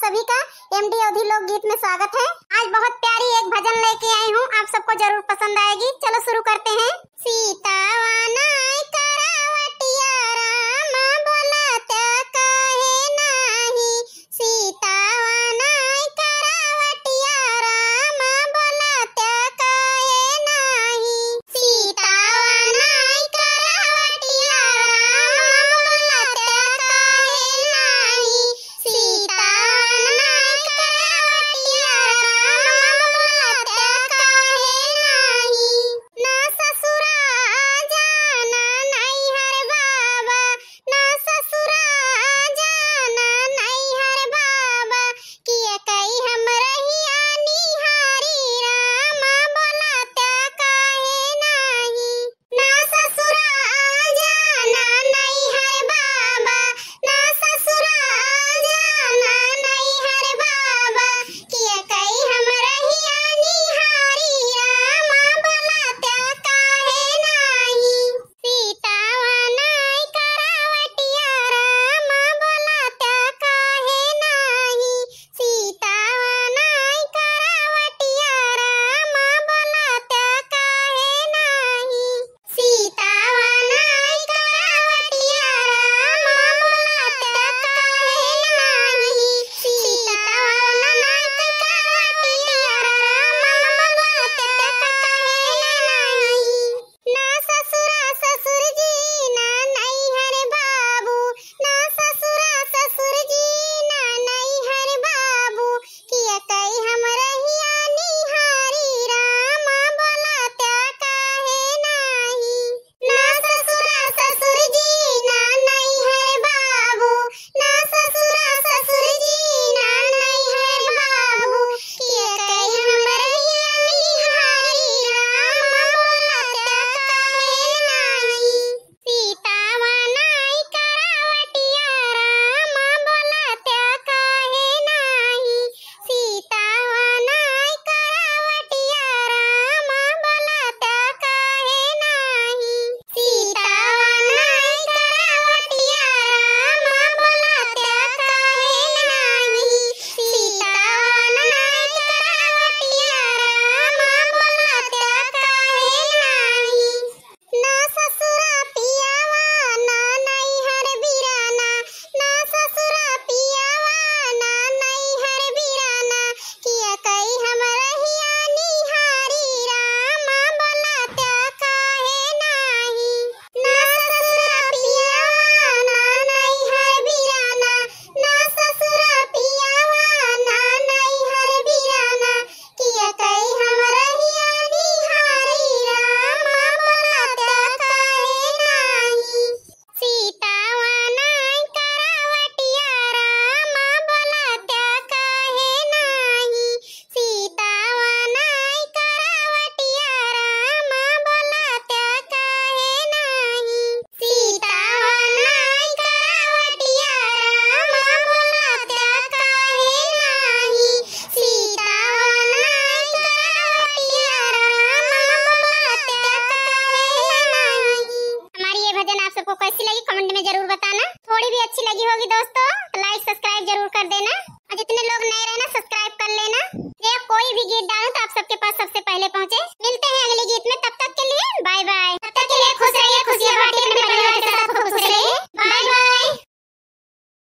सभी का एमडी अवधि लोकगीत में स्वागत है। आज बहुत प्यारी एक भजन लेके आई हूँ, आप सबको जरूर पसंद आएगी। चलो शुरू करते हैं। सीता वनाय करावटिया राम बोलत काहे नाही, सीता वनाय करावटिया राम बोलत काहे नाही, सीता वनाय करावटिया राम बोलत काहे नाही, सीता वनाय करावटिया राम बोलत काहे नाही। ना ससुरा जाना नैहर बाबा, ना ससुरा जाना नैहर बाबा, किया कई हम रहिया निहारी राम बोलत काहे नाही। ना ससुरा जाना नैहर बाबा, ना ससुरा जाना नैहर बाबा, किया कई हम रहिया निहारी राम बोलत काहे नाही। सीता वनाय करावटिया राम बोलत काहे नाही, सीता वनाय करावटिया राम बोलत काहे नाही, सीता वनाय करावटिया राम बोलत काहे नाही, सीता वनाय करावटिया राम बोलत काहे नाही। ना ससुरा ससुर जी ना नैहर बाबू, ना ससुरा ससुर जी ना नैहर बाबू, किया कई हम रहिया निहारी राम बोलत काहे नाही। ना ससुरा ससुर जी ना नैहर बाबू, ना ससुरा ससुर जी ना नैहर बाबू, किया कई हम रहिया निहारी राम बोलत काहे नाही। सीता वनाय करावटिया राम बोलत काहे नाही, सीता वनाय करावटिया राम बोलत काहे नाही, सीता वनाय करावटिया राम बोलत काहे नाही, सीता वनाय करावटिया राम बोलत काहे नाही। ना ससुरा पियावा ना नैहर बिराना, ना ससुरा पियावा ना नैहर बिराना, किया कई हम रहिया निहारी राम बोलत काहे नाही। ना ससुरा पियावा ना नैहर बिराना, ना ससुरा पियावा ना नैहर बिराना, किया कई हम रहिया निहारी राम बोलत काहे नाही। सीता वनाय करावटिया राम बोलत काहे नाही, सीता वनाय करावटिया राम बोलत काहे नाही, सीता वनाय करावटिया राम बोलत काहे नाही, सीता वनाय करावटिया राम बोलत काहे नाही। हमारी ये भजन आप सबको कैसी लगी कमेंट में जरूर बताना। थोड़ी भी अच्छी लगी होगी दोस्तों लाइक सब्सक्राइब जरूर कर देना, और जितने लोग नए रहे ना सब्सक्राइब कर लेना। या कोई भी गीत डालूं तो आप सबके पास सबसे पहले पहुंचे। मिलते हैं अगले गीत में, तब तक के लिए बाय बाय। तब तक के लिए खुश रहिए, खुशियां बांटिए, अपने परिवार के साथ खुश रहिए। Bye by.